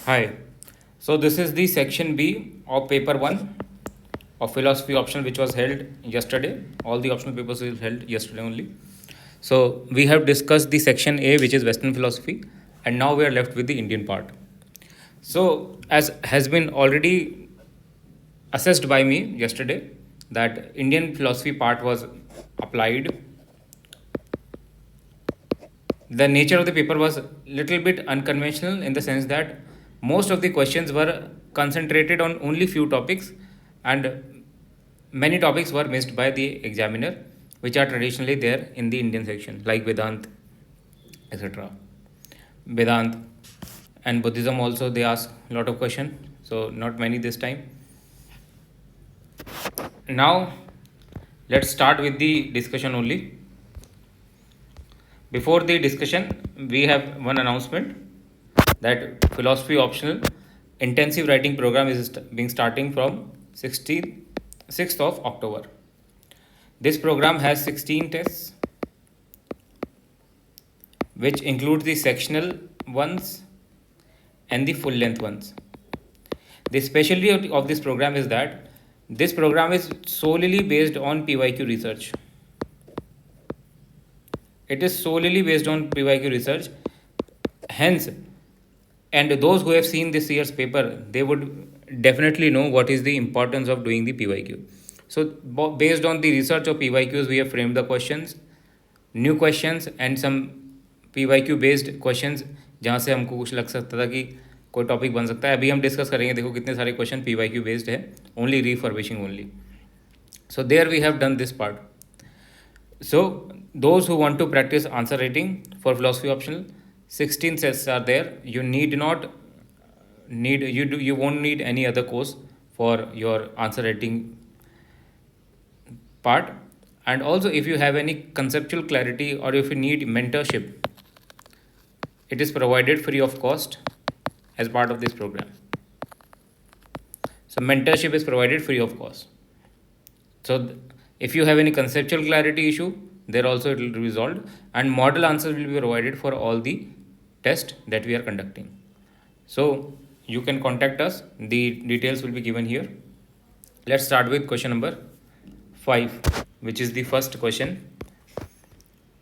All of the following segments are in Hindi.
Hi. So this is the section B of paper 1 of philosophy optional, which was held yesterday. All the optional papers were held yesterday only. So we have discussed the section A, which is Western philosophy, and now we are left with the Indian part. So as has been already assessed by me yesterday, that Indian philosophy part was applied. The nature of the paper was little bit unconventional in the sense that most of the questions were concentrated on only few topics, and many topics were missed by the examiner, which are traditionally there in the Indian section, like Vedant, etc. Vedant and Buddhism also, they ask a lot of questions, so not many this time. Now let's start with the discussion only. Before the discussion, we have one announcement that philosophy optional intensive writing program is being starting from 6th of October. This program has 16 tests, which include the sectional ones and the full length ones. The specialty of this program is that this program is solely based on PYQ research. It is solely based on PYQ research. Hence, and those who have seen this year's paper, they would definitely know what is the importance of doing the PYQ. So, based on the research of PYQs, we have framed the questions, new questions and some PYQ based questions, जहाँ से हमको कुछ लग सकता था कि कोई टॉपिक बन सकता है. अभी हम डिस्कस करेंगे. देखो कितने सारे क्वेश्चन PYQ बेस्ड है, only refurbishing only. So there we have done this part. So those who want to practice answer writing for philosophy optional, 16 sets are there. You won't need any other course for your answer writing part. And also, if you have any conceptual clarity or if you need mentorship, it is provided free of cost as part of this program. So mentorship is provided free of cost. So if you have any conceptual clarity issue, there also it will be resolved, and model answers will be provided for all the tests that we are conducting. So you can contact us. The details will be given here. Let's start with question number 5, which is the first question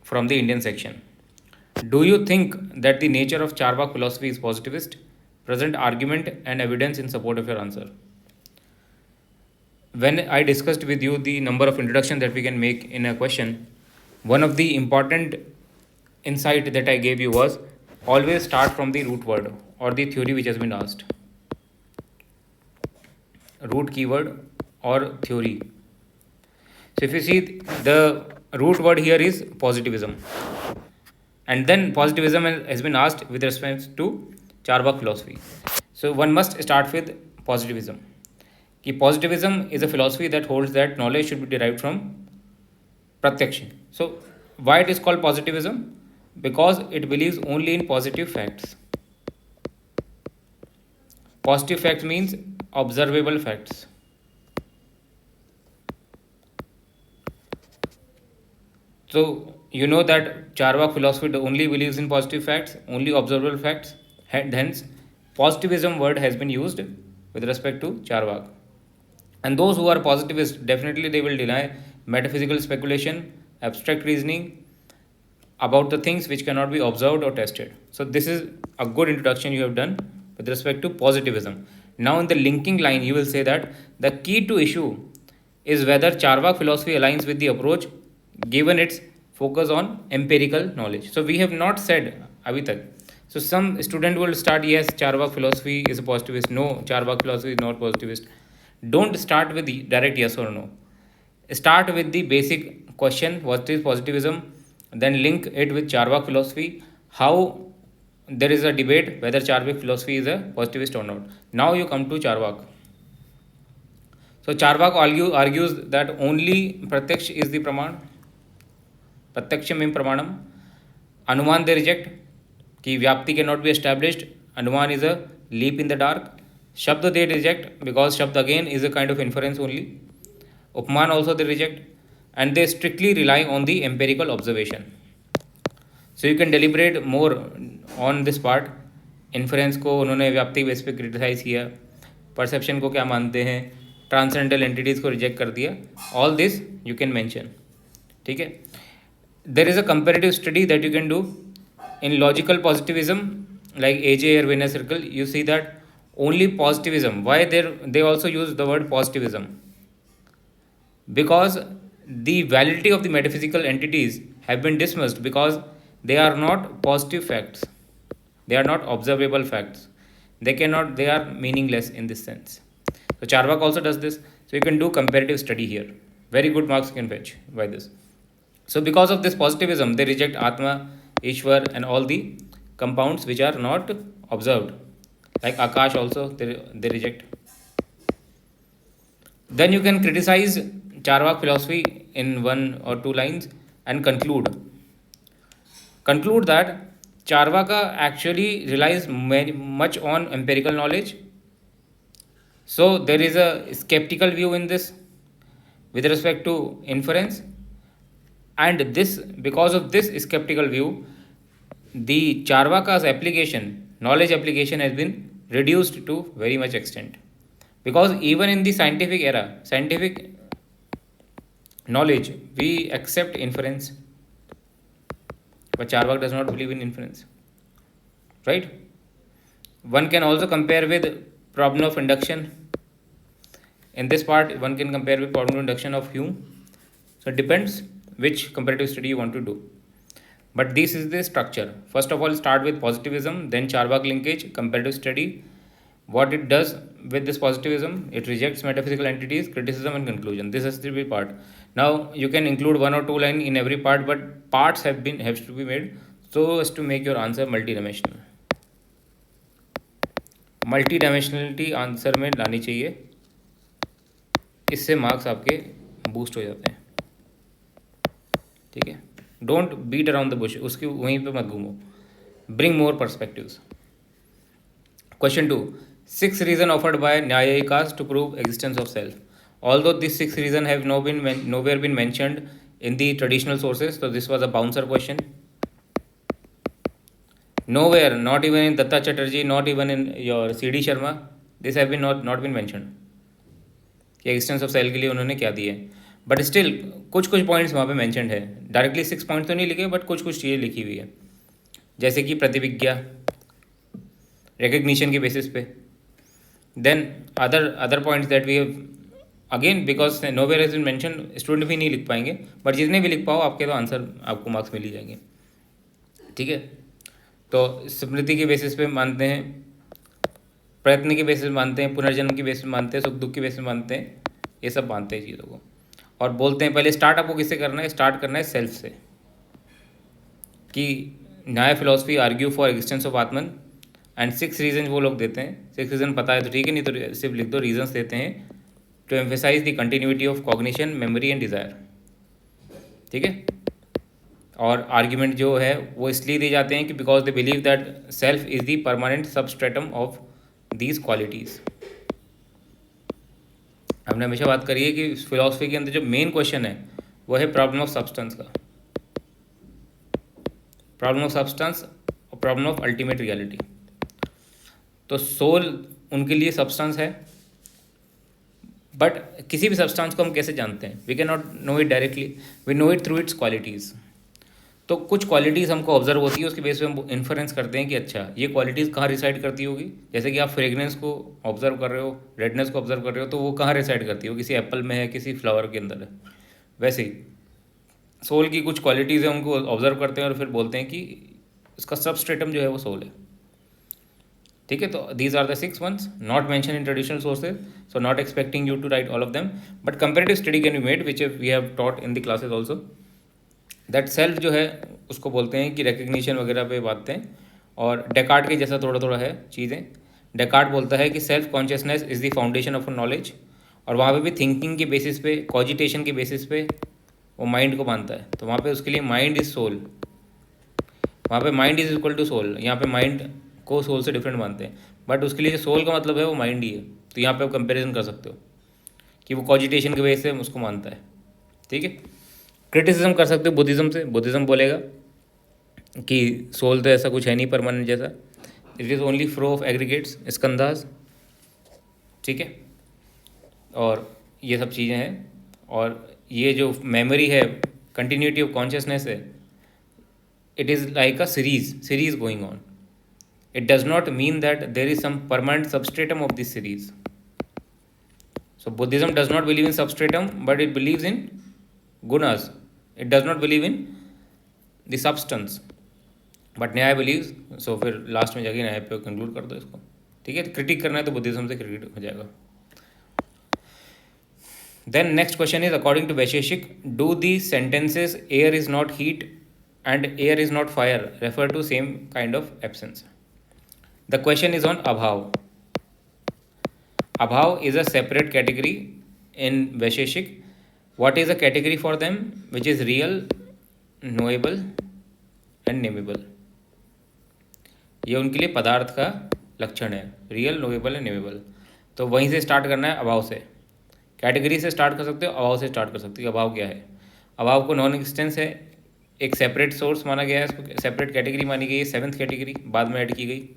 from the Indian section. Do you think that the nature of Charvak philosophy is positivist? Present argument and evidence in support of your answer. When I discussed with you the number of introductions that we can make in a question, one of the important insight that I gave you was always start from the root word or the theory which has been asked. Root keyword or theory. So if you see, the root word here is positivism. And then positivism has been asked with respect to Charvak philosophy. So one must start with positivism. Positivism is a philosophy that holds that knowledge should be derived from pratyaksha. So why it is called positivism? Because it believes only in positive facts. Positive facts means observable facts. So you know that Charvak philosophy only believes in positive facts, only observable facts. Hence, positivism word has been used with respect to Charvak. And those who are positivists, definitely they will deny metaphysical speculation, abstract reasoning about the things which cannot be observed or tested. So this is a good introduction you have done with respect to positivism. Now in the linking line, you will say that the key to issue is whether Charvak philosophy aligns with the approach given its focus on empirical knowledge. So we have not said abhi tak. So some student will start, yes, Charvak philosophy is a positivist. No, Charvak philosophy is not positivist. Don't start with the direct yes or no. Start with the basic question, what is positivism? Then link it with Charvak philosophy. How there is a debate whether Charvak philosophy is a positivist or not. Now you come to Charvak. So Charvak argues that only Pratyaksh is the Praman. Pratyaksham in Pramanam. Anuman they reject. Ki Vyapti cannot be established. Anuman is a leap in the dark. Shabd they reject because Shabd again is a kind of inference only. Upman also they reject, and they strictly rely on the empirical observation. So you can deliberate more on this part. Inference को उन्होंने व्याप्ति बेस पे क्रिटिसाइज़ किया, परसेप्शन को क्या मानते हैं, ट्रांसेंडेंटल एंटिटीज़ को रिजेक्ट कर दिया. All this you can mention. ठीक है. There is a comparative study that you can do in logical positivism like AJ or Venner circle. You see that only positivism. Why they also use the word positivism? Because the validity of the metaphysical entities have been dismissed because they are not positive facts. They are not observable facts. They are meaningless in this sense. So Charvak also does this. So you can do comparative study here. Very good marks you can fetch by this. So because of this positivism, they reject Atma, Ishwar and all the compounds which are not observed. Like Akash also they reject. Then you can criticize Charvak philosophy in 1 or 2 lines and conclude that Charvaka actually relies much on empirical knowledge. So there is a skeptical view in this with respect to inference, and this, because of this skeptical view, the Charvaka's knowledge application has been reduced to very much extent. Because even in the scientific era, scientific knowledge, we accept inference, but Charvak does not believe in inference. Right? One can also compare with problem of induction. In this part, one can compare with problem of induction of Hume. So it depends which comparative study you want to do. But this is the structure. First of all, start with positivism, then Charvak linkage, comparative study. What it does with this positivism, it rejects metaphysical entities, criticism and conclusion. This has to be part. Now you can include 1 or 2 lines in every part, but parts have to be made so as to make your answer multidimensional. Multidimensionality answer में लानी चाहिए, इससे मार्क्स आपके बूस्ट हो जाते हैं. ठीक है. Don't beat around the bush, उसकी वहीं पे मत घूमो. Bring more perspectives. Question 2. 6 reason offered by Nyayikas to prove existence of self. Although these 6 reasons have nowhere been mentioned in the traditional sources, so this was a bouncer question. Nowhere, not even in Datta Chatterjee, not even in your C.D. Sharma, this have been not been mentioned कि existence of self के लिए उन्होंने क्या दिए. बट स्टिल कुछ पॉइंट्स वहाँ पे मेंशन्ड है. डायरेक्टली 6 पॉइंट तो नहीं लिखे, बट कुछ चीज़ें लिखी हुई है, जैसे कि प्रतिविज्ञा, रिकग्निशन के बेसिस पे. Then other points that we have, again because nowhere has been mention, student भी नहीं लिख पाएंगे, बट जितने भी लिख पाओ आपके तो आंसर आपको मार्क्स मिल ही जाएंगे. ठीक है. तो स्मृति के बेसिस पे मानते हैं, प्रयत्न के बेसिस पे मानते हैं, पुनर्जन्म की बेसिस पे मानते हैं, सुख दुख की बेसिस पे मानते हैं, ये सब मानते हैं चीज़ों को. और बोलते हैं पहले स्टार्ट आपको किससे करना है, स्टार्ट करना है सेल्फ से, कि न्याय philosophy argue for existence of Atman and 6 reason वो लोग देते हैं. 6 रीजन पता है तो ठीक है, नहीं तो सिर्फ लिख दो. रीजन्स देते हैं to emphasize the continuity of cognition, memory and desire. ठीक है. और आर्ग्यूमेंट जो है वो इसलिए दिए जाते हैं कि because they believe that self is the permanent substratum of these qualities. हमने हमेशा बात करी है कि फिलॉसफी के अंदर जो मेन क्वेश्चन है वो है प्रॉब्लम ऑफ सब्सटेंस का, प्रॉब्लम ऑफ सब्सटेंस और प्रॉब्लम ऑफ अल्टीमेट रियलिटी. तो सोल उनके लिए सब्सटेंस है, बट किसी भी सब्सटेंस को हम कैसे जानते हैं? We can not know it directly, we know it through its qualities. तो कुछ क्वालिटीज़ हमको ऑब्जर्व होती है, उसके बेस पे हम इन्फरेंस करते हैं कि अच्छा ये क्वालिटीज़ कहाँ रिसाइड करती होगी. जैसे कि आप फ्रेगनेंस को ऑब्जर्व कर रहे हो, रेडनेस को ऑब्जर्व कर रहे हो, तो वो कहाँ रिसाइड करती हो, किसी एप्पल में है, किसी फ्लावर के अंदर है. वैसे ही सोल की कुछ क्वालिटीज़ है, उनको ऑब्जर्व करते हैं और फिर बोलते हैं कि इसका सबस्ट्रेटम जो है वो सोल है. ठीक है. तो these are the 6 ones not mention in traditional sources, so not expecting you to write all of them, but comparative study can be made which we have taught in the classes also. That self जो है उसको बोलते हैं कि रिकग्निशन वगैरह पे बातें हैं, और डेकार्ट के जैसा थोड़ा थोड़ा है चीज़ें. डेकार्ट बोलता है कि self consciousness is the foundation of knowledge, और वहाँ पे भी थिंकिंग के बेसिस पे, कॉजिटेशन के बेसिस पे वो माइंड को मानता है. तो वहाँ पे उसके लिए माइंड इज़ सोल, वहाँ पे mind is equal to soul. यहाँ पे माइंड को सोल से डिफरेंट मानते हैं, बट उसके लिए जो सोल का मतलब है वो माइंड ही है. तो यहाँ पे आप कंपेरिजन कर सकते हो कि वो कॉजिटेशन की वजह से उसको मानता है. ठीक है. क्रिटिसिज्म कर सकते हो बुद्धिज़्म से. बुद्धिज़्म बोलेगा कि सोल तो ऐसा कुछ है नहीं परमानेंट जैसा. It is only flow of aggregates, स्कंधास, ठीक है। और ये सब चीज़ें हैं, और ये जो मेमोरी है, कंटिन्यूटी ऑफ कॉन्शियसनेस है, it is like a series going on. It does not mean that there is some permanent substratum of this series. So Buddhism does not believe in substratum, but it believes in gunas. It does not believe in the substance. But न्याय बिलीव्स, सो फिर लास्ट में जाके न्याय पे कंक्लूड कर दो इसको, ठीक है। क्रिटिक करना है तो बुद्धिज्म से क्रिटिक हो जाएगा। Then next question is, according to Vaisheshika, do the sentences air is not heat and air is not fire refer to same kind of absence? The question is on abhav. Abhav is a separate category in Vaisheshik. What is a category for them? Which is real, knowable and nameable. ये उनके लिए पदार्थ का लक्षण है, रियल, नोएबल एंड नेमेबल। तो वहीं से स्टार्ट करना है, अभाव से। कैटेगरी से स्टार्ट कर सकते हो, अभाव से स्टार्ट कर सकते हो। अभाव क्या है? अभाव को नॉन एग्जिस्टेंस है, एक सेपरेट सोर्स माना गया है, इसको सेपरेट कैटेगरी मानी गई है, सेवन्थ कैटेगरी बाद में ऐड की गई।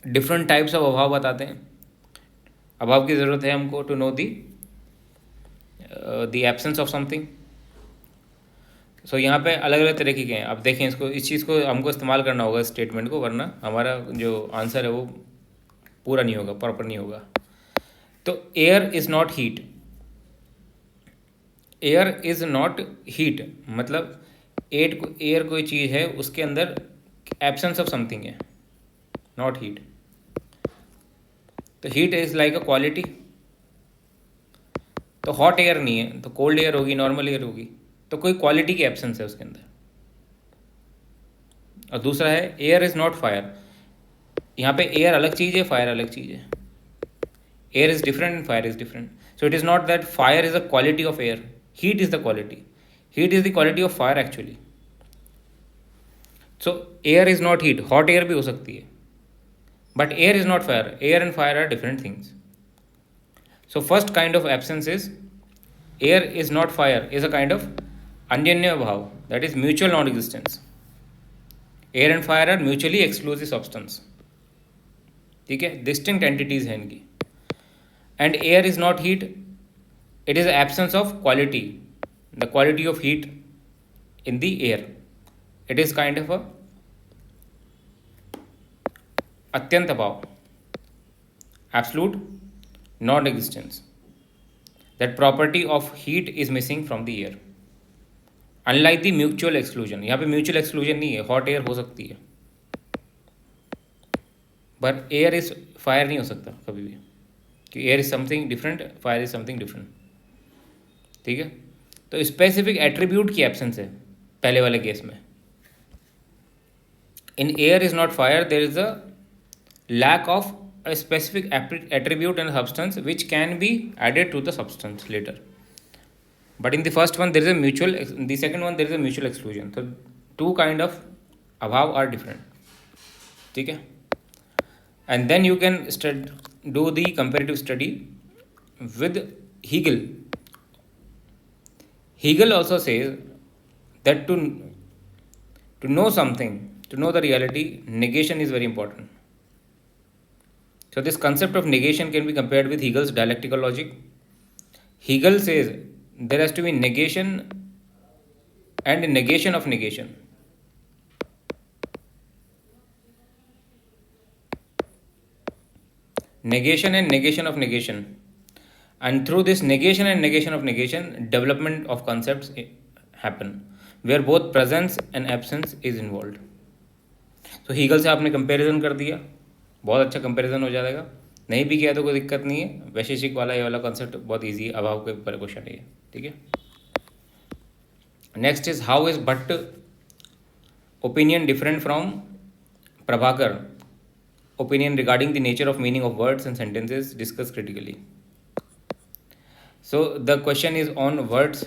डिफरेंट टाइप्स ऑफ अभाव बताते हैं। अभाव की ज़रूरत है हमको to know the absence of something. So यहाँ पे अलग अलग तरीके के हैं। अब देखें इसको, इस चीज़ को हमको इस्तेमाल करना होगा इस स्टेटमेंट को, वरना हमारा जो आंसर है वो पूरा नहीं होगा, प्रॉपर नहीं होगा। तो air is not heat, air is not heat मतलब एयर कोई चीज़ है, उसके अंदर एब्सेंस ऑफ समथिंग है, नॉट हीट। तो heat is like a quality. तो हॉट एयर नहीं है तो कोल्ड एयर होगी, नॉर्मल एयर होगी, तो कोई क्वालिटी की एब्सेंस है उसके अंदर। और दूसरा है एयर इज़ नॉट फायर। यहाँ पे एयर अलग चीज़ है, फायर अलग चीज़ है। Air is different and fire is different. So it is not that fire is a quality of air, heat is the quality, heat is the quality of fire actually. So air is not heat, hot air भी हो सकती है, but air is not fire. Air and fire are different things. So first kind of absence is air is not fire is a kind of anjanya bhav, that is mutual non-existence. Air and fire are mutually exclusive substance, ठीक है, distinct entities हैं इनकी। And air is not heat, it is the absence of quality, the quality of heat in the air. It is kind of a atyant abhav, absolute non-existence. That property of heat is missing from the air. Unlike the mutual exclusion, यहाँ पे mutual exclusion नहीं है, hot air हो सकती है, but air is fire नहीं हो सकता कभी भी, कि air is something different, fire is something different, ठीक है। तो स्पेसिफिक एट्रीब्यूट की एब्सेंस है पहले वाले केस में। In air is not fire, there is a lack of a specific attribute and substance which can be added to the substance later. But in the first one there is a mutual, in the second one there is a mutual exclusion. तो टू काइंड ऑफ अभाव आर डिफरेंट, ठीक है। And then you can do the comparative study with Hegel. Hegel also says that to know something, to know the reality, negation is very important. So this concept of negation can be compared with Hegel's dialectical logic. Hegel says there has to be negation and negation of negation. Negation and negation of negation. And through this negation and negation of negation, development of concepts happen, where both presence and absence is involved. तो हीगल से आपने कंपैरिजन कर दिया, बहुत अच्छा कंपैरिजन हो जाएगा। नहीं भी किया तो कोई दिक्कत नहीं है, वैशेषिक वाला ये वाला कॉन्सेप्ट बहुत इजी है, अभाव के ऊपर क्वेश्चन है, ठीक है। Next is how is Bhatt opinion different from Prabhakar opinion regarding the nature of meaning of words and sentences, discuss critically. So the question is on words,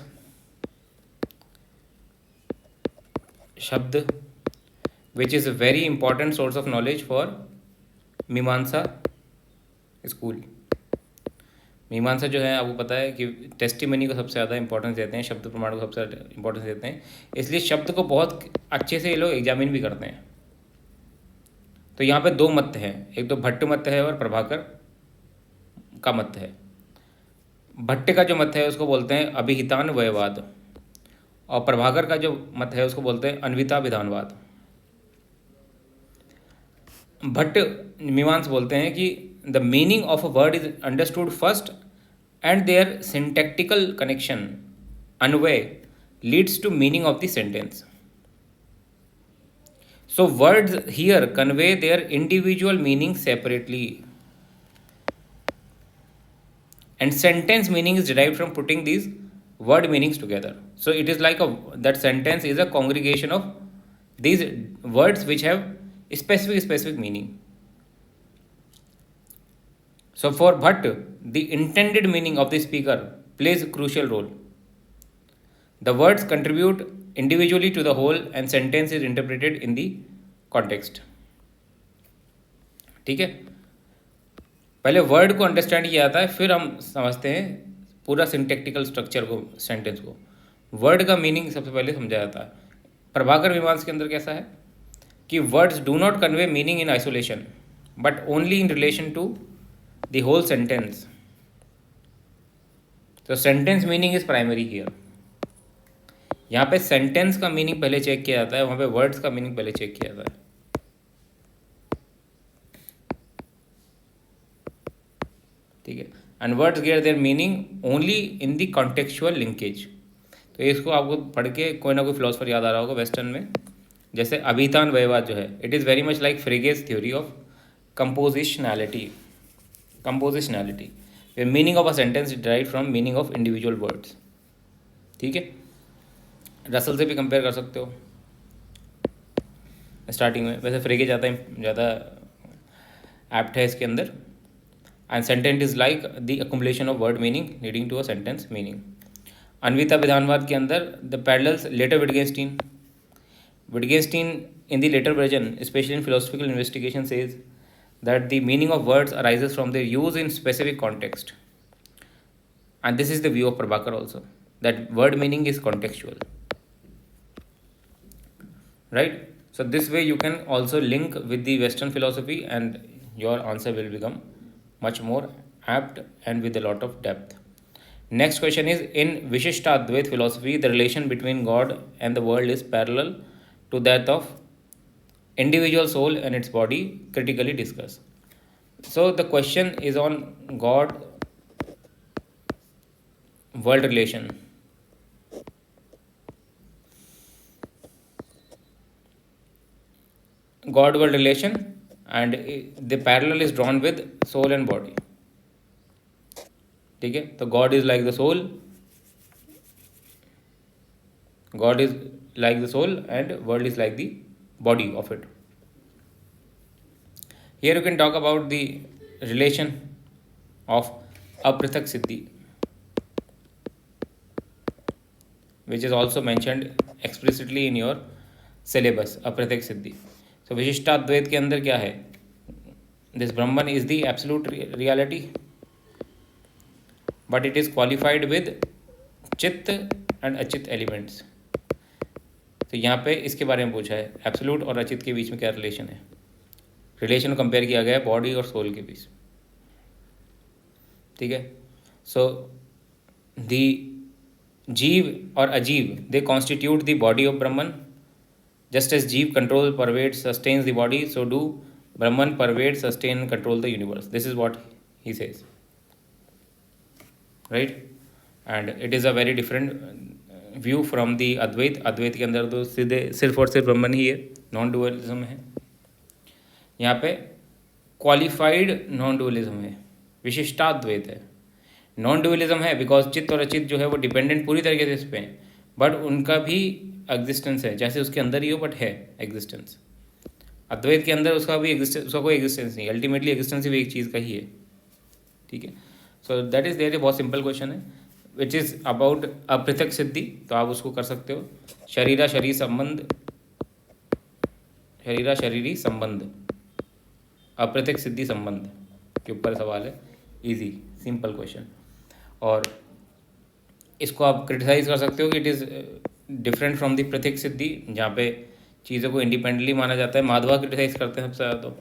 Shabd, which is a very important source of knowledge for मीमांसा स्कूल। मीमांसा जो है आपको पता है कि टेस्टिमनी को सबसे ज़्यादा इंपॉर्टेंस देते हैं, शब्द प्रमाण को सबसे ज़्यादा इंपॉर्टेंस देते हैं, इसलिए शब्द को बहुत अच्छे से ये लोग एग्जामिन भी करते हैं। तो यहाँ पे दो मत हैं, एक तो भट्ट मत है और प्रभाकर का मत है। भट्ट का जो मत है उसको बोलते हैं अभिहितान्वयवाद, और प्रभाकर का जो मत है उसको बोलते हैं अन्विता विधानवाद। भट्ट मीमांस बोलते हैं कि the meaning of a word is understood first and their syntactical connection अन्वय leads to meaning of the sentence. So words here convey their individual meaning separately, and sentence meaning is derived from putting these word meanings together. So it is like that sentence is a congregation of these words which have specific meaning. So for Bhatt, the intended meaning of the speaker plays a crucial role. The words contribute individually to the whole and sentence is interpreted in the context. ठीक है, पहले वर्ड को अंडरस्टैंड किया जाता है, फिर हम समझते हैं पूरा सिंटैक्टिकल स्ट्रक्चर को, सेंटेंस को। वर्ड का मीनिंग सबसे पहले समझा जाता है। प्रभाकर मीमांस के अंदर कैसा है कि words do not convey meaning in isolation but only in relation to the whole sentence. तो sentence meaning is primary here. यहाँ पे सेंटेंस का मीनिंग पहले चेक किया जाता है, वहाँ पे वर्ड्स का मीनिंग पहले चेक किया जाता है। ठीक है, and words get their meaning only in the contextual linkage. तो इसको आपको पढ़ के कोई ना कोई फिलोसफर याद आ रहा होगा वेस्टर्न में, जैसे अभिहितान्वयवाद जो है, it is very much like Frege's theory of compositionality. Meaning of a sentence is derived from meaning of individual words. ठीक है, रसल से भी कंपेयर कर सकते हो स्टार्टिंग में, वैसे फ्रेगे ज़्यादा एप्ट है इसके अंदर। And sentence is like the accumulation of word meaning leading to a sentence meaning. अन्विता विधानवाद के अंदर the parallels later Wittgenstein in the later version specially in philosophical investigation says that the meaning of words arises from their use in specific context, and this is the view of Prabhakar also, that word meaning is contextual. Right, so this way you can also link with the Western philosophy and your answer will become much more apt and with a lot of depth. Next question is, in Vishishtadvait philosophy the relation between God and the world is parallel to that of individual soul and its body, critically discuss. So the question is on God world relation. God world relation, and the parallel is drawn with soul and body. ठीक है, तो God is like the soul, God is like the soul and world is like the body of it. Here you can talk about the relation of Aprithak Siddhi, which is also mentioned explicitly in your syllabus, Aprithak Siddhi. तो विशिष्टाद्वैत के अंदर क्या है, this Brahman is the absolute reality but it is qualified with चित्त एंड अचित एलिमेंट्स। तो यहाँ पे इसके बारे में पूछा है, एब्सोल्यूट और अचित के बीच में क्या रिलेशन है। रिलेशन कंपेयर किया गया है बॉडी और सोल के बीच। ठीक है, सो द जीव और अजीव they constitute the body of Brahman. Just as Jeev controls, pervades, sustains the body, so do Brahman pervade, sustain and control the universe. This is what he says. Right? And it is a very different view from the Advait. Advait के अंदर तो सीधे सिर्फ और सिर्फ ब्रह्मन ही है, नॉन डुअलिज्म है। यहाँ पे क्वालिफाइड नॉन डुअलिज्म है, विशिष्टाद्वैत है। नॉन डुअलिज्म है बिकॉज चित्त और अचित जो है वो डिपेंडेंट पूरी तरीके से इस पे हैं, बट उनका भी एग्जिस्टेंस है, जैसे उसके अंदर ही हो बट है एग्जिस्टेंस। अद्वैत के अंदर उसका भी एग्जिस्टेंस, उसका कोई एग्जिस्टेंस नहीं, अल्टीमेटली एग्जिस्टेंस भी एक चीज़ का ही है। ठीक है, सो दैट इज देयर। बहुत सिंपल क्वेश्चन है विच इज़ अबाउट अपृथक सिद्धि, तो आप उसको कर सकते हो। शरीरा शरीरी संबंध अपृथक सिद्धि संबंध के ऊपर सवाल है, इजी सिंपल क्वेश्चन। और इसको आप क्रिटिसाइज कर सकते हो कि it is different from the पृथक सिद्धि, जहाँ पे चीज़ों को इंडिपेंडेंटली माना जाता है। माधवा क्रिटिसाइज करते हैं सबसे ज़्यादा, तो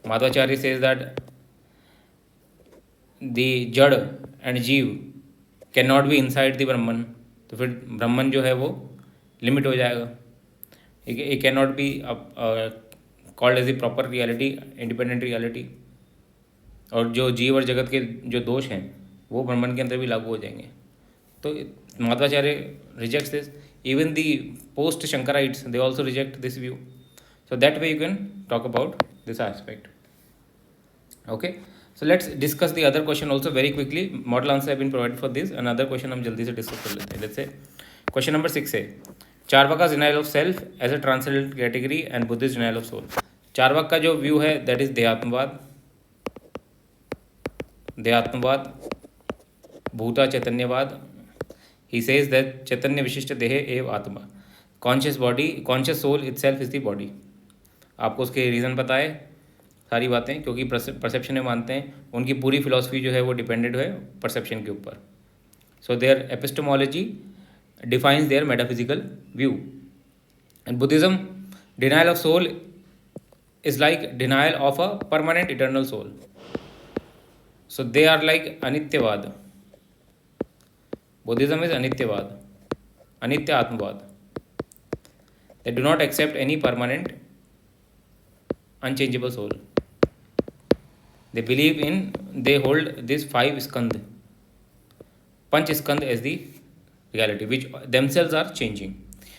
माधवाचार्य सेज दैट द जड़ एंड जीव can not be inside the ब्रह्मन। तो फिर ब्रह्मन जो है वो लिमिट हो जाएगा, it can not be called as the proper reality, independent reality. और जो जीव और जगत के जो दोष हैं वो ब्रह्मन के अंदर भी लागू हो जाएंगे। तो Madhvacharya rejects this, even the post Shankarites they also reject this view. So that way you can talk about this aspect. Okay, so let's discuss the other question also very quickly. Model answer have been provided for this. Another question हम जल्दी से डिस्कस कर लेते हैं. Let's say question number 6 है चार्वाका's denial of self as a transcendental category and Buddhist denial of soul. Charvaka का जो व्यू है that is देहात्मवाद, भूता चैतन्यवाद. He says that चैतन्य विशिष्ट देह एव आत्मा, conscious body, conscious soul itself is the body. आपको उसके रीज़न बताए सारी बातें, क्योंकि परसेप्शन में मानते हैं, उनकी पूरी फिलॉसफी जो है वो डिपेंडेड है परसेप्शन के ऊपर. So their epistemology defines their metaphysical view. And Buddhism denial of soul is like denial of a permanent eternal soul. So they are like अनित्यवाद. बुद्धिज्म इज अनित्यवाद, अनित्य आत्मवाद. They do not accept any permanent unchangeable soul. They hold this 5 skandha, panch skandha as the reality, which themselves are changing.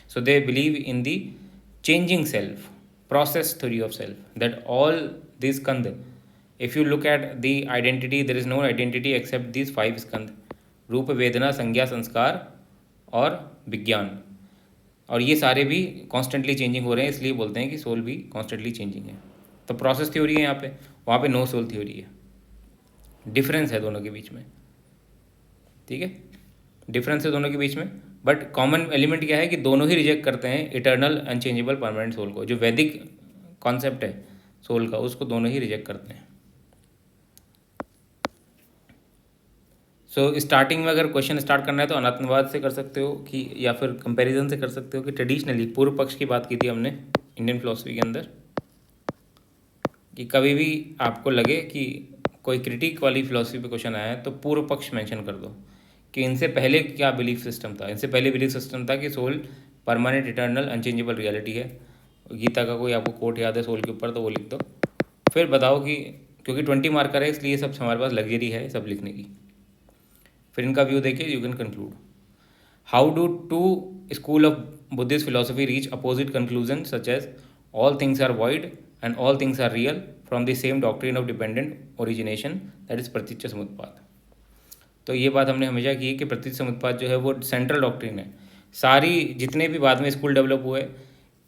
So they believe in the changing self, process theory of self, that all these skandha, if you look at the identity, there is no identity except these 5 skandha, रूप वेदना संज्ञा संस्कार और विज्ञान. और ये सारे भी कॉन्स्टेंटली चेंजिंग हो रहे हैं, इसलिए बोलते हैं कि सोल भी कॉन्स्टेंटली चेंजिंग है. तो प्रोसेस थ्योरी है यहाँ पे, वहाँ पे नो सोल थ्योरी है. डिफरेंस है दोनों के बीच में, ठीक है, डिफरेंस है दोनों के बीच में. बट कॉमन एलिमेंट क्या है कि दोनों ही रिजेक्ट करते हैं इटर्नल अनचेंजेबल परमानेंट सोल को. जो वैदिक कॉन्सेप्ट है सोल का, उसको दोनों ही रिजेक्ट करते हैं. सो स्टार्टिंग में अगर क्वेश्चन स्टार्ट करना है तो अनात्मवाद से कर सकते हो कि, या फिर कंपैरिजन से कर सकते हो कि ट्रेडिशनली पूर्व पक्ष की बात की थी हमने इंडियन फिलोसफी के अंदर, कि कभी भी आपको लगे कि कोई क्रिटिक वाली फिलोसफी पे क्वेश्चन आया है तो पूर्व पक्ष मेंशन कर दो कि इनसे पहले क्या बिलीफ सिस्टम था. इनसे पहले बिलीफ सिस्टम था कि soul permanent eternal unchangeable reality है. गीता का कोई आपको कोट याद है सोल के ऊपर तो वो लिख दो. फिर बताओ कि, क्योंकि 20 मार्कर है इसलिए सब हमारे पास लग्जरी है सब लिखने की. फिर इनका व्यू देखिए, you can conclude. How do two school of Buddhist philosophy reach opposite conclusion such as all things are void and all things are real from the same doctrine of dependent origination, that is प्रतीच्य समुत्पाद. तो ये बात हमने हमेशा की है कि प्रतीच्य समुत्पाद जो है वो सेंट्रल डॉक्ट्रिन है. सारी जितने भी बाद में स्कूल डेवलप हुए,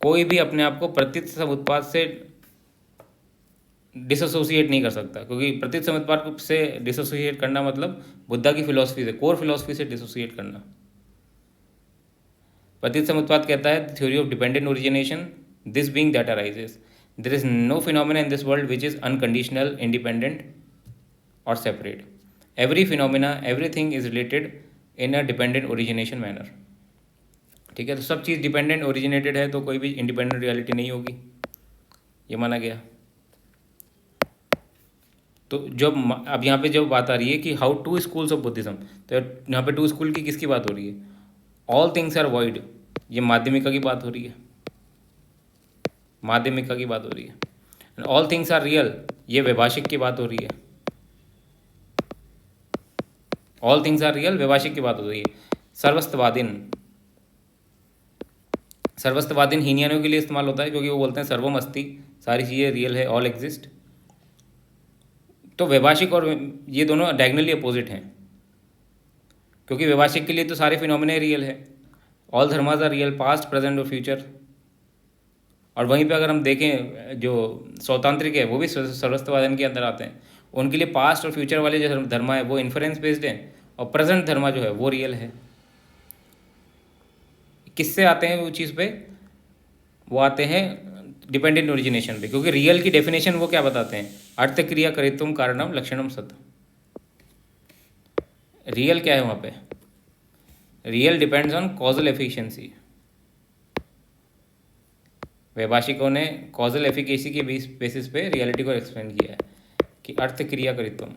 कोई भी अपने आप को प्रतीच्य समुत्पाद से डिसोसिएट नहीं कर सकता, क्योंकि प्रतीच्य समुत्पाद से डिसोसिएट करना मतलब बुद्धा की फिलॉसफी से, कोर फिलॉसफी से डिसोसिएट करना. प्रतीच्य समुत्पाद कहता है theory of dependent origination, this being that arises. There is no phenomena in this world which is unconditional, independent or separate. Every phenomena, everything is related in a dependent origination manner. ठीक है, तो सब चीज़ डिपेंडेंट ओरिजिनेटेड है तो कोई भी इंडिपेंडेंट रियलिटी नहीं होगी, ये माना गया. तो जब अब यहाँ पे जब बात आ रही है कि how two schools of Buddhism, तो यहाँ पे टू स्कूल की किसकी बात हो रही है? ऑल थिंग्स आर वॉइड, ये माध्यमिका की बात हो रही है, माध्यमिका की बात हो रही है. ऑल थिंग्स आर रियल, ये वैभाषिक की बात हो रही है. ऑल थिंग्स आर रियल वैभाषिक की बात हो रही है. सर्वस्तवादीन हीनियनों के लिए इस्तेमाल होता है, क्योंकि वो बोलते हैं सर्वम अस्ति, सारी चीज़ें रियल है, ऑल एग्जिस्ट. तो वैभाषिक और ये दोनों डायगोनली अपोजिट हैं, क्योंकि वैभाषिक के लिए तो सारे फिनोमिना रियल है. ऑल धर्मास आर रियल, पास्ट प्रेजेंट और फ्यूचर. और वहीं पे अगर हम देखें जो स्वतांत्रिक है वो भी सर्वस्तवादन के अंदर आते हैं. उनके लिए पास्ट और फ्यूचर वाले जो धर्म है वो इन्फरेंस बेस्ड हैं, और प्रेजेंट धर्म जो है वो रियल है. किससे आते हैं वो चीज़ पे? वो आते हैं डिपेंडेंट ओरिजिनेशन पे, क्योंकि रियल की डेफिनेशन वो क्या बताते हैं? अर्थ क्रिया करित्वम कारणम लक्षणम सत. रियल क्या है वहाँ पे? Real depends on causal efficiency. वैभाषिकों ने कॉजल एफिकेसी के बेसिस पे रियलिटी को एक्सप्लेन किया है कि अर्थ क्रिया करित्वम,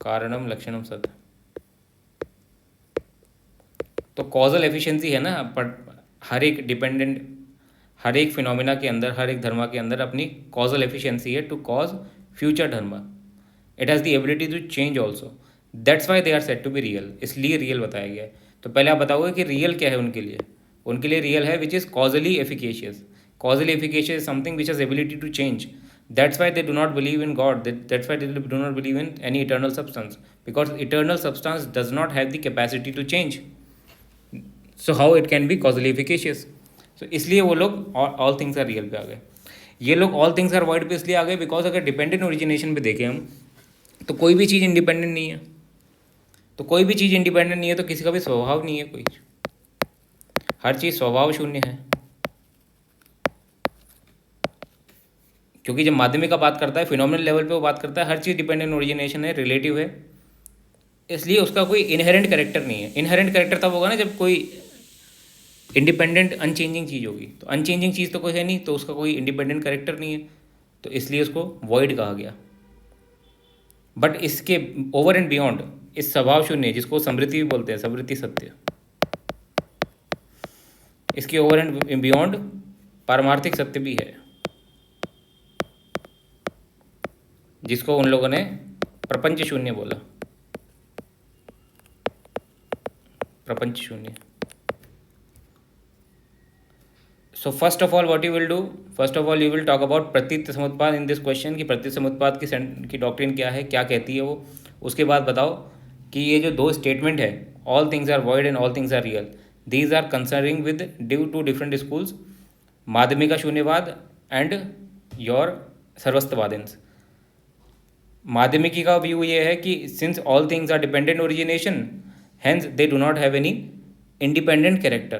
कारणम लक्षणम सत। तो कॉजल एफिशिएंसी है ना, पर हर एक फिनोमिना के अंदर, हर एक धर्मा के अंदर अपनी कॉजल एफिशिएंसी है टू कॉज फ्यूचर धर्मा। It has the ability to change also, that's why they are set to be real, इसलिए रियल बताया गया है। तो पहले आप बताओगे कि रियल क्या है उनके लिए। उनके लिए रियल है which is causally efficacious. Causally efficacious something which has ability to change, that's why they do not believe in god, that's why they do not believe in any eternal substance, because eternal substance does not have the capacity to change, so how it can be causally efficacious। so इसलिए वो लोग all things are real पे आ गए। ये लोग all things are void पे इसलिए आ गए बिकॉज अगर डिपेंडेंट ओरिजिनेशन पे देखें हम तो कोई भी चीज़ इंडिपेंडेंट नहीं है। तो कोई भी चीज़ इंडिपेंडेंट नहीं है तो किसी का भी स्वभाव नहीं है कोई, हर चीज़ स्वभाव शून्य है। क्योंकि जब माध्यमिक का बात करता है, फिनोमिनल लेवल पे वो बात करता है हर चीज़ डिपेंडेंट ओरिजिनेशन है, रिलेटिव है, इसलिए उसका कोई इनहेरेंट कैरेक्टर नहीं है। इनहेरेंट कैरेक्टर तब होगा ना जब कोई इंडिपेंडेंट अनचेंजिंग चीज़ होगी। तो अनचेंजिंग चीज़ तो कोई है नहीं, तो उसका कोई इंडिपेंडेंट कैरेक्टर नहीं है, तो इसलिए उसको वॉइड कहा गया। बट इसके ओवर एंड बियॉन्ड इस स्वभाव शून्य, जिसको समृद्धि भी बोलते हैं, समृद्धि सत्य, इसके ओवर एंड बियॉन्ड पारमार्थिक सत्य भी है, जिसको उन लोगों ने प्रपंच शून्य बोला, प्रपंच शून्य। So first of all what you will do, first of all you will talk about प्रतीत समुत्पाद इन दिस क्वेश्चन, कि प्रतीत समुत्पाद की डॉक्ट्रिन क्या है, क्या कहती है वो। उसके बाद बताओ कि ये जो दो स्टेटमेंट है, all things are void and all things are real, these are concerning with due to different schools, Madhyamika शून्यवाद एंड योर सर्वस्तवादिन्स। माध्यमिकी का व्यू ये है कि since all things are dependent origination, hence they do not have any independent character,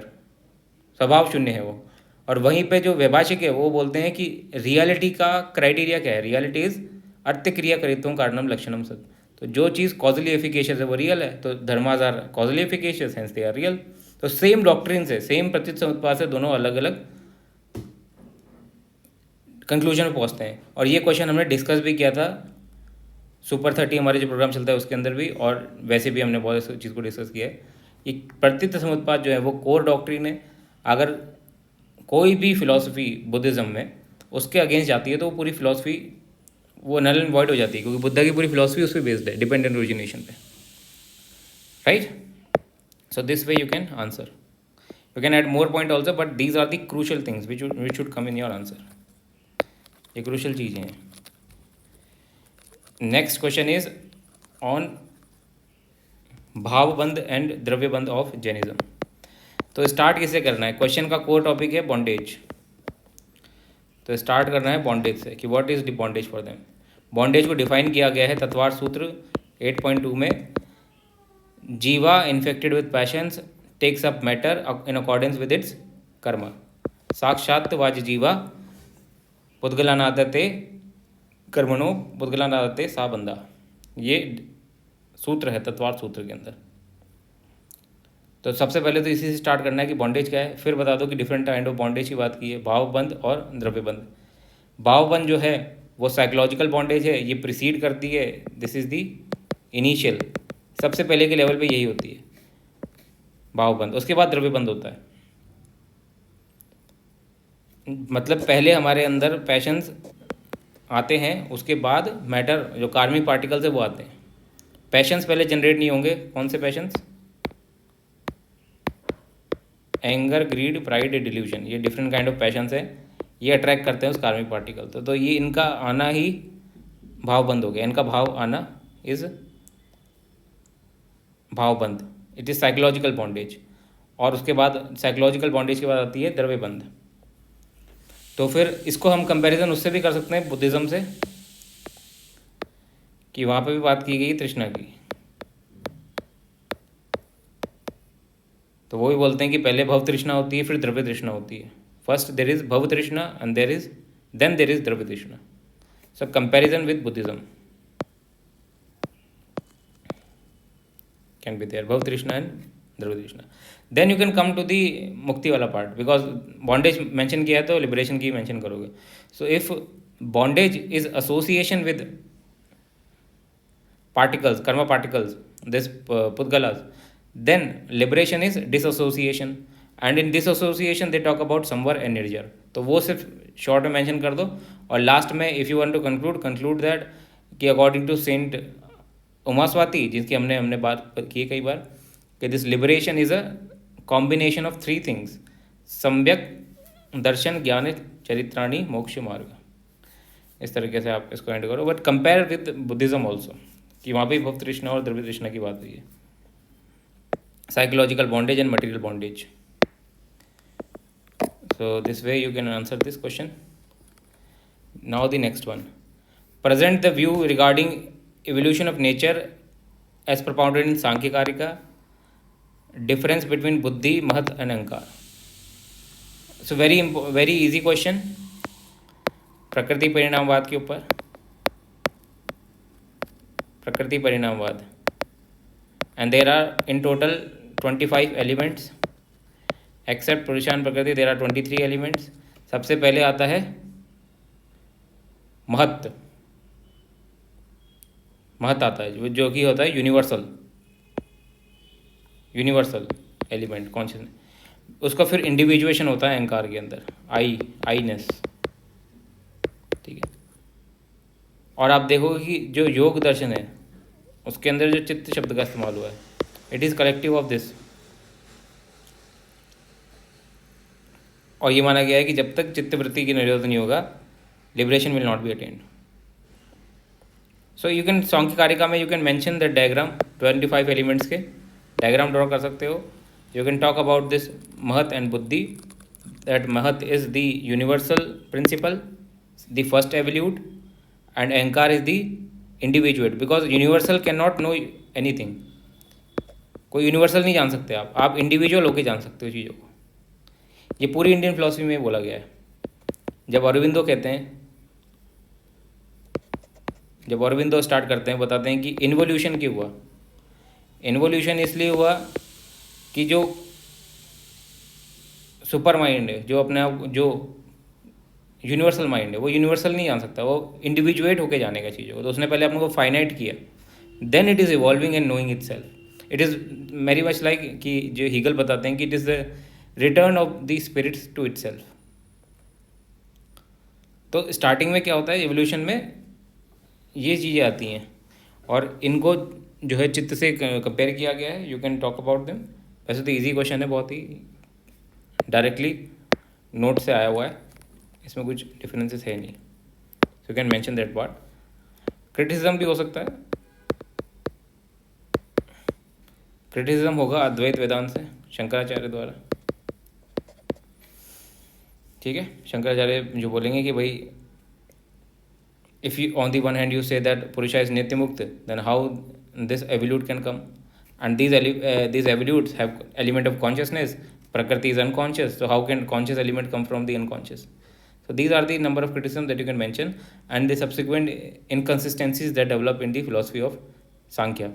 स्वभाव शून्य है वो। और वहीं पे जो वैभाषिक है वो बोलते हैं कि रियलिटी का क्राइटेरिया क्या है, रियलिटी इज अर्थ क्रिया करित्वम कारणम लक्षणम सत। तो जो चीज़ कॉजली एफिकेशियस है वो रियल है, तो धर्माज are causally efficacious, hence they are real. तो सेम डॉक्ट्रिन से, सेम प्रतीत समुत्पाद से दोनों अलग अलग कंक्लूजन में पहुँचते हैं। और ये क्वेश्चन हमने डिस्कस भी किया था सुपर 30 हमारे जो प्रोग्राम चलता है उसके अंदर भी, और वैसे भी हमने बहुत चीज़ को डिस्कस किया है। ये प्रतीत समुत्पाद जो है वो कोर डॉक्ट्रिन है। अगर कोई भी फिलॉसफी बुद्धिज़्म में उसके अगेंस्ट जाती है तो वो पूरी फिलॉसफी वो नल एंड वॉइड हो जाती है, क्योंकि बुद्धा की पूरी फिलॉसफी उस पर बेस्ड है, डिपेंडेंट ओरिजिनेशन पे, right. So this way you can answer, you can add more point also, but these are the crucial things which should come in your answer. ये क्रूशल चीज़ें हैं। नेक्स्ट क्वेश्चन इज ऑन भावबंध एंड द्रव्यबंध ऑफ जैनिज्म। तो स्टार्ट किससे करना है, क्वेश्चन का कोर टॉपिक है बॉन्डेज। तो स्टार्ट करना है बॉन्डेज से कि what is the bondage for them. Bondage को डिफाइन किया गया है तत्वार सूत्र 8.2 में। जीवा infected with passions takes up matter in accordance with its कर्म, साक्षात वाज जीवा पुद्गलानादते कर्मणो पुद्गलानादते सा बंदा। ये सूत्र है तत्वार सूत्र के अंदर। तो सबसे पहले तो इसी से स्टार्ट करना है कि बॉन्डेज क्या है, फिर बता दो कि डिफरेंट काइंड ऑफ बॉन्डेज की बात की है, भावबंध और द्रव्यबंध। भावबंध जो है वो साइकोलॉजिकल बॉन्डेज है, ये प्रिसीड करती है, दिस इज दी इनिशियल, सबसे पहले के लेवल पे यही होती है भावबंध। उसके बाद द्रव्यबंध होता है, मतलब पहले हमारे अंदर पैशंस आते हैं, उसके बाद मैटर जो कार्मिक पार्टिकल्स है वो आते हैं। पैशंस पहले जनरेट नहीं होंगे। कौन से passions, anger, greed, pride, delusion, ये डिफरेंट काइंड ऑफ पैशंस है, ये अट्रैक्ट करते हैं उस कार्मिक पार्टिकल। तो ये इनका आना ही भावबंध हो गया, इनका भाव आना इज भावबंध, इट इज साइकोलॉजिकल बॉन्डेज। और उसके बाद साइकोलॉजिकल बॉन्डेज के बाद आती है द्रव्यबंध। तो फिर इसको हम कंपैरिजन उससे भी कर सकते हैं बुद्धिज़्म से, कि वहाँ पे भी बात की गई तृष्णा की। तो वो भी बोलते हैं कि पहले भव तृष्णा होती है फिर द्रव्य तृष्णा होती है। फर्स्ट देर इज भव तृष्णा एंड देन देर इज द्रव्य तृष्णा। So comparison with Buddhism can be there, भव तृष्णा एंड द्रविड़ कृष्णा. Then you can come to the मुक्ति वाला पार्ट, बिकॉज बॉन्डेज मेंशन किया है तो लिबरेशन की मेंशन करोगे. So if bondage is association with particles, karma particles, this pudgalas, then liberation is disassociation, and in disassociation they talk about somewhere and nirjar. तो वो सिर्फ शॉर्ट में मेंशन कर दो. और लास्ट में if you want to conclude that कि अकॉर्डिंग टू सेंट उमास्वाति, जिसकी हमने बात की कई बार, कि this liberation is a combination of 3 things: सम्यक दर्शन, ज्ञान, चरित्राणी, मोक्ष मार्ग. इस तरीके से आप इसको एंड करो. But compare with Buddhism also, कि वहाँ पे भक्त तृष्णा और द्रव्य तृष्णा की बात हुई है. Psychological bondage and material bondage. So this way you can answer this question. Now the next one. Present the view regarding evolution of nature as propounded in Sankhya Karika. Difference between buddhi, mahat and ahankar. So very easy question. प्रकृति परिणामवाद के ऊपर. प्रकृति परिणामवाद. And there are in total 25 elements. Except पुरुषान प्रकृति there are 23 elements. सबसे पहले आता है महत. महत आता है जो कि होता है यूनिवर्सल एलिमेंट कॉन्शियसनेस. उसका फिर इंडिविजुएशन होता है अहंकार के अंदर, आईनेस. ठीक है. और आप देखोगे कि जो योग दर्शन है उसके अंदर जो चित्त शब्द का इस्तेमाल हुआ है, it is collective of this. और ये माना गया है कि जब तक चित्तवृत्ति की निरोध नहीं होगा, liberation will not be attained. So you can Sankhya Karika में you can mention the diagram, 25 elements के डायग्राम ड्रॉ कर सकते हो. You can talk about this महत एंड बुद्धि, दैट महत is the universal principle, the first evolute, and अहंकार is the individuate, because universal can not know anything. कोई यूनिवर्सल नहीं जान सकते आप इंडिविजुअल होके जान सकते हो चीज़ों को. ये पूरी इंडियन फिलॉसफी में बोला गया है. जब अरविंदो स्टार्ट करते हैं, बताते हैं कि इन्वोल्यूशन क्यों हुआ. इन्वोल्यूशन इसलिए हुआ कि जो सुपर माइंड है, जो अपने आप जो यूनिवर्सल माइंड है, वो यूनिवर्सल नहीं जान सकता, वो इंडिविजुएट होके जानेगा चीज़ों को. तो उसने पहले अपने को फाइनाइट किया, then it is evolving and knowing itself. It is very much like कि जो हीगल बताते हैं कि it is the return of the spirits to itself. तो स्टार्टिंग में क्या होता है, एवोल्यूशन में ये चीज़ें आती हैं और इनको जो है चित्त से कंपेयर किया गया है. You can talk about them. वैसे तो इजी क्वेश्चन है, बहुत ही डायरेक्टली नोट से आया हुआ है, इसमें कुछ डिफरेंसेस है नहीं. सो you can mention that part. Criticism भी हो सकता है. क्रिटिसिज्म होगा अद्वैत वेदांत से, शंकराचार्य द्वारा. ठीक है. शंकराचार्य जो बोलेंगे कि भाई if you on the one hand you say that Purusha is Nitya Mukta, then how this evolute can come? And these evolutes have element of consciousness. Prakriti is unconscious, so how can conscious element come from the unconscious? So these are the number of criticisms that you can mention, and the subsequent inconsistencies that develop in the philosophy of Sankhya.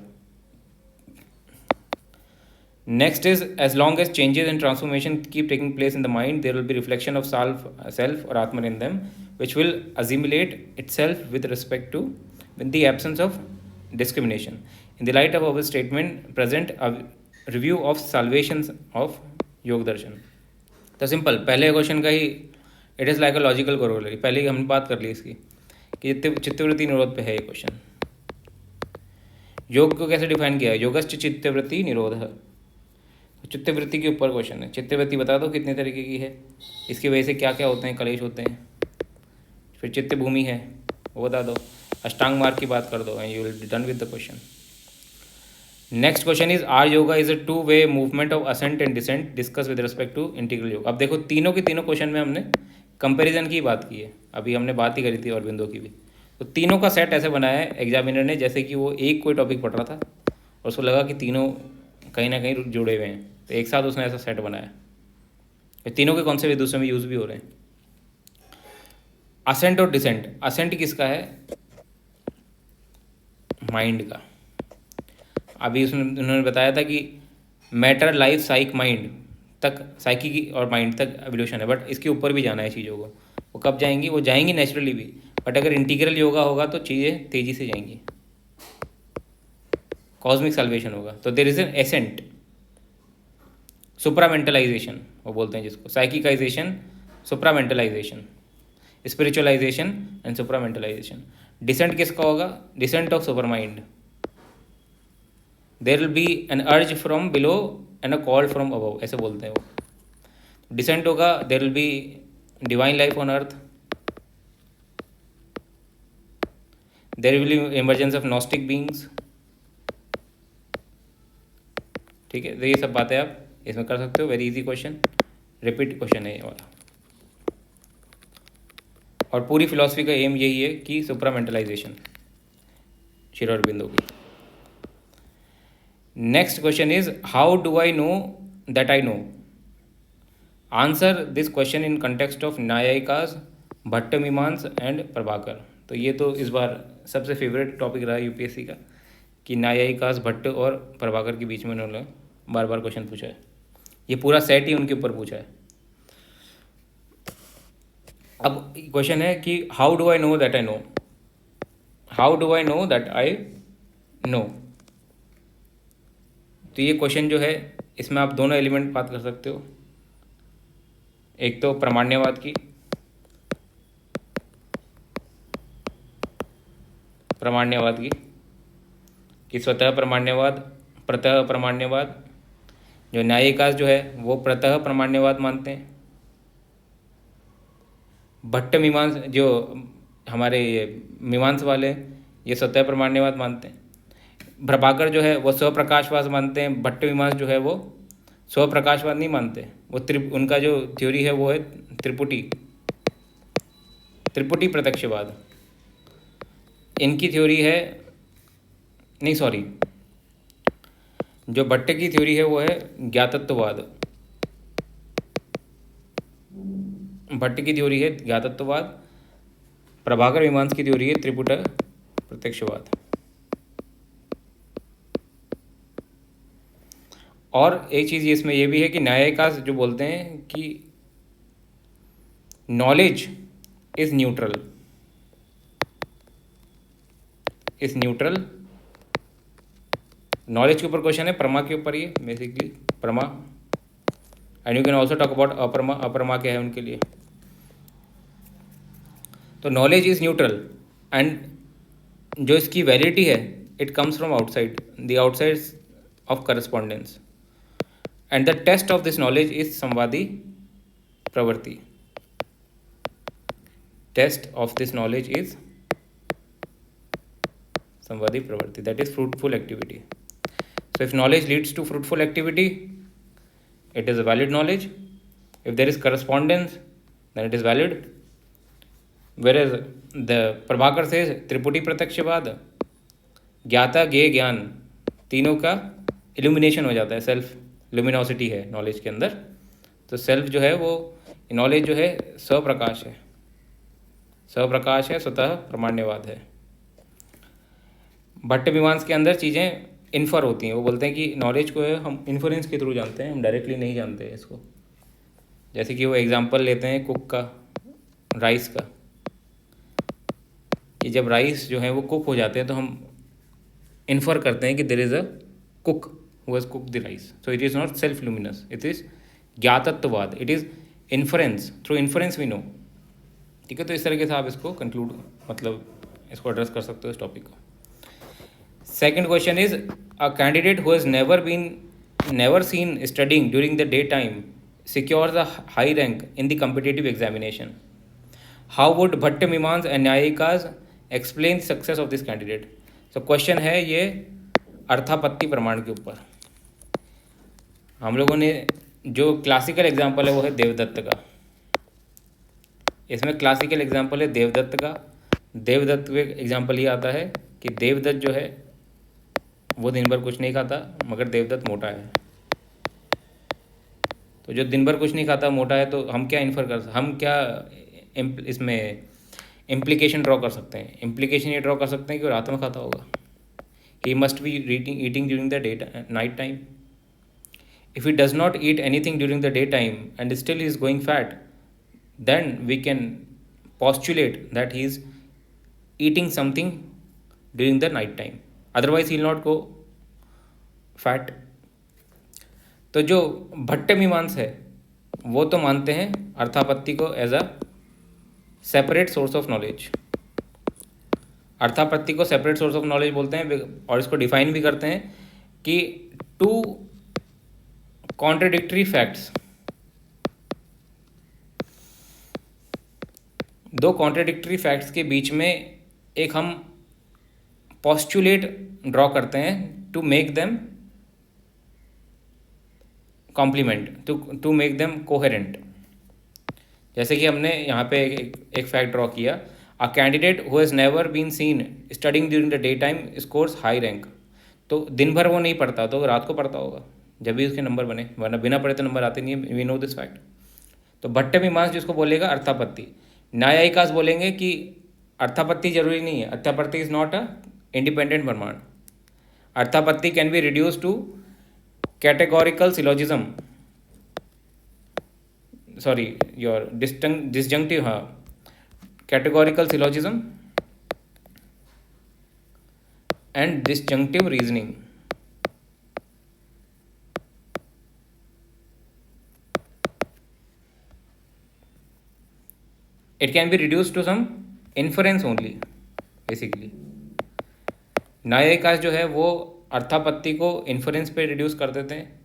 Next is, as long as changes and transformation keep taking place in the mind, there will be reflection of self or Atman in them, which will assimilate itself with respect to, in the absence of discrimination. In the light of our statement, present a review of salvations of योग दर्शन. तो सिंपल, पहले क्वेश्चन का ही it is like a logical corollary. पहले ही हमने बात कर ली इसकी कि चित्तवृत्ति निरोध पे है ये क्वेश्चन. योग को कैसे डिफाइन किया है? योगश्च चित्तवृत्ति निरोध. चित्तवृत्ति के ऊपर क्वेश्चन है. चित्तवृत्ति बता दो कितने तरीके की है, इसकी वजह से क्या क्या होते हैं, कलेश होते हैं. फिर चित्त भूमि है, वो बता दो. अष्टांग मार्ग की बात कर दो and you will be done with the question. Next question is, are yoga is a 2-way movement of ascent and descent, discuss with respect to integral yoga. अब देखो तीनों के तीनों क्वेश्चन में हमने कंपैरिजन की बात की है. अभी हमने बात ही करी थी अरविंदो की भी. तो तीनों का सेट ऐसे बनाया है एग्जामिनर ने, जैसे कि वो एक कोई टॉपिक पढ़ रहा था और उसको लगा कि तीनों कहीं ना कहीं जुड़े हुए हैं, तो एक साथ उसने ऐसा सेट बनाया. तीनों के कॉन्सेप्ट एक दूसरे में यूज़ भी हो रहे हैं. असेंट और डिसेंट. असेंट किसका है? माइंड का. अभी उसने उन्होंने बताया था कि मैटर लाइफ साइक माइंड तक, साइकी की और माइंड तक एवोल्यूशन है, बट इसके ऊपर भी जाना है चीज़ों को। वो कब जाएंगी? वो जाएंगी नेचुरली भी, बट अगर इंटीग्रल योगा होगा तो चीज़ें तेज़ी से जाएंगी, कॉस्मिक सल्वेशन होगा। तो देर इज एन एसेंट, सुप्रामेंटलाइजेशन वो बोलते हैं जिसको, साइकिकाइजेशन, सुप्रामेंटलाइजेशन, स्पिरिचुअलाइजेशन एंड सुप्रामेंटलाइजेशन। डिसेंट किसका होगा? Descent of super mind. There will be N अर्ज from below and a call from above, ऐसे बोलते हैं वो। डिसेंट होगा, there will be divine life on earth, there will be emergence of gnostic beings. ठीक है, तो ये सब बातें आप इसमें कर सकते हो। Very easy question, repeat question है ये वाला। और पूरी फिलॉसफी का एम यही है कि सुप्रामेंटलाइजेशन श्री अरबिंदो की। Next question is how do I know that I know? Answer this question in context of न्यायिकास, भट्ट मीमांस एंड प्रभाकर। तो ये तो इस बार सबसे फेवरेट टॉपिक रहा यूपीएससी का, कि न्यायिकास, भट्ट और प्रभाकर के बीच में उन्होंने बार बार क्वेश्चन पूछा है। ये पूरा सेट ही उनके ऊपर पूछा है। अब क्वेश्चन है कि how do I know that I no? How do I know that I no? तो ये क्वेश्चन जो है, इसमें आप दोनों एलिमेंट बात कर सकते हो। एक तो प्रामाण्यवाद की, कि स्वतः प्रामाण्यवाद, प्रतः प्रामाण्यवाद। जो न्यायिकास जो है वो प्रतः प्रामाण्यवाद मानते हैं। भट्ट मीमांस, जो हमारे ये मीमांस वाले हैं, ये स्वतः प्रामाण्यवाद मानते हैं। प्रभाकर जो है वो स्वप्रकाशवाद मानते हैं। भट्ट मीमांस जो है वो स्वप्रकाशवाद नहीं मानते। वो उनका जो थ्योरी है वो है त्रिपुटी प्रत्यक्षवाद। इनकी थ्योरी है, नहीं सॉरी, जो भट्ट की थ्योरी है वो है ज्ञातत्ववाद। भट्ट की थ्योरी है ज्ञातत्ववाद, प्रभाकर मीमांस की थ्योरी है त्रिपुट प्रत्यक्षवाद। और एक चीज़ इसमें ये भी है कि न्यायिकास जो बोलते हैं कि नॉलेज इज न्यूट्रल, नॉलेज के ऊपर क्वेश्चन है, प्रमा के ऊपर, ये बेसिकली प्रमा। And you can also talk about अप्रमा। अप्रमा क्या है उनके लिए? तो नॉलेज इज न्यूट्रल एंड जो इसकी वैलिडिटी है it comes from outside, the outside of correspondence. And the test of this knowledge is संवादी प्रवृत्ति। Test of this knowledge is संवादी प्रवृत्ति, that is fruitful activity. So if knowledge leads to fruitful activity, it is a valid knowledge. If there is correspondence, then it is valid. Whereas the Prabhakar says त्रिपुटी प्रत्यक्षवाद, ज्ञाता ज्ञेय ज्ञान तीनों का इल्यूमिनेशन हो जाता है, सेल्फ लुमिनोसिटी है नॉलेज के अंदर। तो सेल्फ जो है वो नॉलेज जो है स्वप्रकाश है, स्वतः प्रामाण्यवाद है। भट्ट मीमांस के अंदर चीज़ें इन्फर होती हैं। वो बोलते हैं कि नॉलेज को है हम इन्फ्लुएंस के थ्रू जानते हैं, हम डायरेक्टली नहीं जानते इसको। जैसे कि वो एग्जांपल लेते हैं कुक का, राइस का, कि जब राइस जो है वो कुक हो जाते हैं तो हम इन्फर करते हैं कि there is a cook who has cook the rice. So it is not self luminous, it is ज्ञातत्ववाद, it is inference, through inference we know. ठीक है, तो इस तरीके से आप इसको कंक्लूड, मतलब इसको एड्रेस कर सकते हो इस टॉपिक को। Second question is, a candidate who has never seen studying during the daytime secures a high rank in the competitive examination. How would Bhatt Mimans and Nyayikas explain success of this candidate? So question है ये अर्थापत्ति प्रमाण के ऊपर। हम लोगों ने जो क्लासिकल एग्जाम्पल है वो है देवदत्त का। इसमें क्लासिकल एग्जाम्पल है देवदत्त का। देवदत्त का एग्जाम्पल ये आता है कि देवदत्त जो है वो दिन भर कुछ नहीं खाता, मगर देवदत्त मोटा है। तो जो दिन भर कुछ नहीं खाता मोटा है, तो हम क्या इसमें इम्प्लीकेशन ड्रॉ कर सकते हैं? इम्प्लीकेशन ये ड्रॉ कर सकते हैं कि वो रात में खाता होगा। He must be eating during the night time. if he does not eat anything during the daytime and still he is going fat, then we can postulate that he is eating something during the night time. Otherwise, he will not go fat. तो जो भट्ट मीमांस है वो तो मानते हैं अर्थापत्ति को as a separate source of knowledge. अर्थापत्ति को सेपरेट सोर्स ऑफ नॉलेज बोलते हैं और इसको डिफाइन भी करते हैं कि टू कॉन्ट्रडिक्टरी फैक्ट्स, दो कॉन्ट्रडिक्टरी फैक्ट्स के बीच में एक हम पॉस्टुलेट ड्रॉ करते हैं to make them complement, to make them coherent. जैसे कि हमने यहाँ पे एक फैक्ट ड्रॉ किया, a candidate who has never been seen studying during the day time scores high rank. तो दिन भर वो नहीं पढ़ता तो रात को पढ़ता होगा जब भी उसके नंबर बने, वरना बिना पढ़े तो नंबर आते नहीं है. We know this fact. तो भट्ट मीमांस जिसको बोलेगा अर्थापत्ति. न्यायिकास बोलेंगे कि अर्थापत्ति जरूरी नहीं है, अर्थापत्ति इज नॉट अ इंडिपेंडेंट प्रमाण. अर्थापत्ति can be reduce to categorical syllogism, sorry, your disjunctive, categorical syllogism and disjunctive reasoning. It can be reduced to some inference only, basically. न्यायिकास जो है वो अर्थापत्ति को इन्फरेंस पे रिड्यूस कर देते हैं,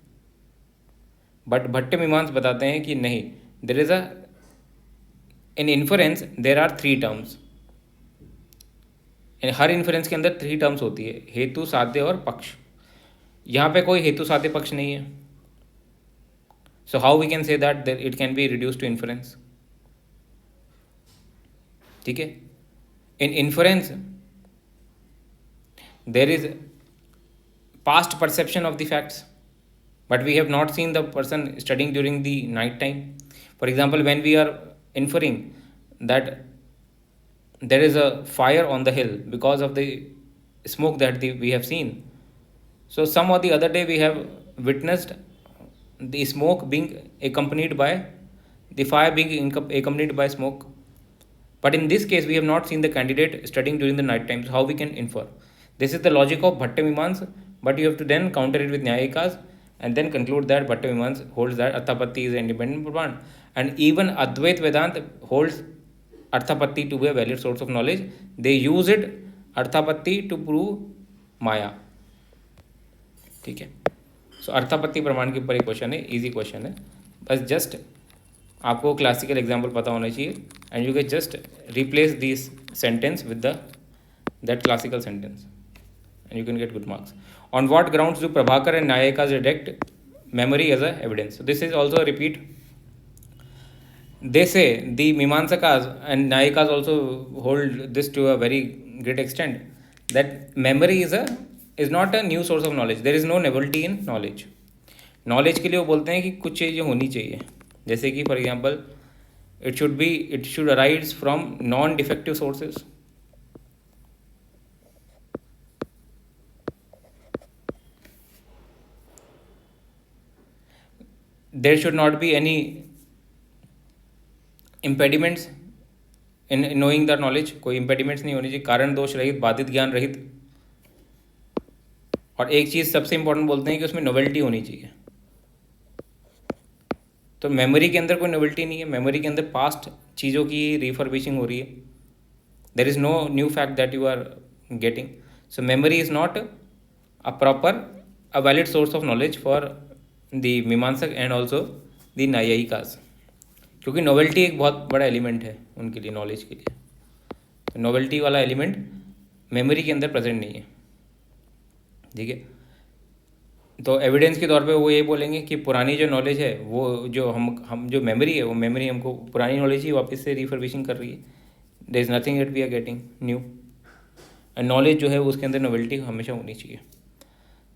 बट भट्ट मीमांस बताते हैं कि नहीं, there is in inference there are 3 terms. हर इन्फरेंस के अंदर 3 टर्म्स होती है, हेतु, साध्य और पक्ष. यहाँ पे कोई हेतु साध्य पक्ष नहीं है. So how we can say that it can be reduce to inference. ठीक है. In inference there is past perception of the facts, but we have not seen the person studying during the night time. For example, when we are inferring that there is a fire on the hill because of the smoke that we have seen, so some or the other day we have witnessed the smoke being accompanied by the fire being accompanied by smoke, but in this case we have not seen the candidate studying during the night time. So how we can infer? This is the logic of Bhatta Mimamsa, but you have to then counter it with Nyayikas and then conclude that Bhatta Mimamsa holds that Arthapatti is an independent Praman. And even Advait Vedanta holds Arthapatti to be a valid source of knowledge. They use it, Arthapatti, to prove Maya. ठीक है. सो अर्थापत्ति प्रमाण के ऊपर एक क्वेश्चन है, इजी क्वेश्चन है. बस जस्ट आपको क्लासिकल एग्जाम्पल पता होना चाहिए and you can just replace this sentence with that classical sentence and you can get good marks. On what grounds do Prabhakar and Nayayikas reject memory as a evidence? So this is also a repeat. They say the Mimamsakas and Nayayikas also hold this to a very great extent, that memory is not a new source of knowledge. There is no novelty in knowledge. Knowledge के लिए वो बोलते हैं कि कुछ चीज़ें होनी चाहिए, जैसे कि for example it should arise from non-defective sources. There should not be any impediments in knowing the knowledge. कोई impediments नहीं होनी चाहिए, कारण दोष रहित, बाधित ज्ञान रहित. और एक चीज़ सबसे इम्पोर्टेंट बोलते हैं कि उसमें नोवेल्टी होनी चाहिए. तो मेमोरी के अंदर कोई नोवेल्टी नहीं है. मेमोरी के अंदर पास्ट चीज़ों की रिफर्बिशिंग हो रही है. There is no new fact that you are getting. So memory is not a valid source of knowledge for the Mimamsaka and also the न्यायिकास, क्योंकि नोवेल्टी एक बहुत बड़ा एलिमेंट है उनके लिए, नॉलेज के लिए. तो नोवेल्टी वाला एलिमेंट मेमोरी के अंदर प्रेजेंट नहीं है. ठीक है. तो एविडेंस के तौर पे वो ये बोलेंगे कि पुरानी जो नॉलेज है वो जो हम जो मेमोरी है वो मेमोरी हमको पुरानी नॉलेज ही वापस से रिफर्बिशिंग कर रही है. There is nothing that we are getting new. And knowledge जो है उसके अंदर नोवेल्टी हमेशा होनी चाहिए.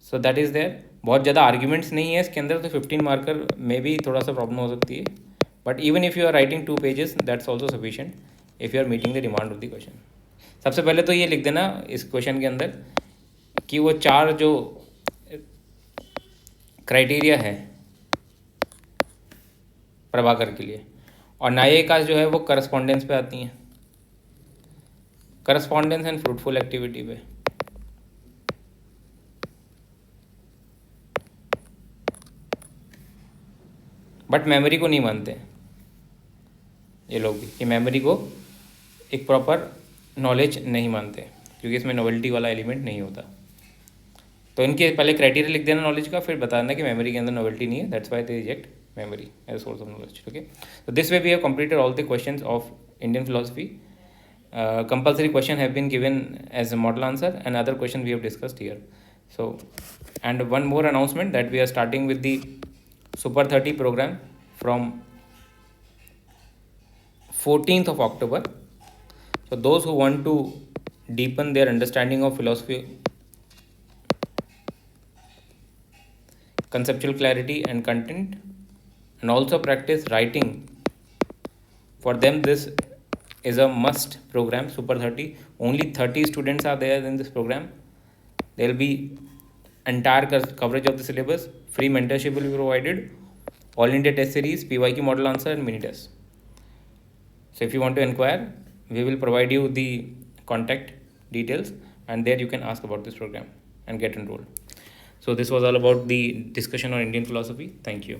So that is there. बहुत ज़्यादा आर्ग्यूमेंट्स नहीं है इसके अंदर, तो 15 मार्कर में भी थोड़ा सा प्रॉब्लम हो सकती है. But even if you are writing 2 pages that's also sufficient if you are meeting the demand of the question. सबसे पहले तो ये लिख देना इस क्वेश्चन के अंदर कि वो 4 जो क्राइटेरिया है प्रभाकर के लिए, और न्यायिका जो है वो करस्पॉन्डेंस पे आती हैं, करस्पॉन्डेंस एंड फ्रूटफुल एक्टिविटी पे। बट मेमोरी को नहीं मानते ये लोग भी, कि मेमोरी को एक प्रॉपर नॉलेज नहीं मानते, क्योंकि इसमें नॉवेल्टी वाला एलिमेंट नहीं होता। तो इनके पहले क्राइटेरिया लिख देना नॉलेज का, फिर बताना कि मेमोरी के अंदर नॉवेल्टी नहीं है, that's why they reject memory as a source of knowledge. Okay, so this way we have completed all the questions of Indian philosophy. Compulsory question have been given as a model answer, and other question we have discussed here. So, and one more announcement that we are starting with the Super 30 program from 14th of October. So those who want to deepen their understanding of philosophy, conceptual clarity and content, and also practice writing, for them this is a must program. Super 30, only 30 students are there in this program. There will be entire coverage of the syllabus, free mentorship will be provided, all India test series, PYQ model answer and mini test. So if you want to inquire, we will provide you the contact details, and there you can ask about this program and get enrolled. So this was all about the discussion on Indian philosophy. Thank you.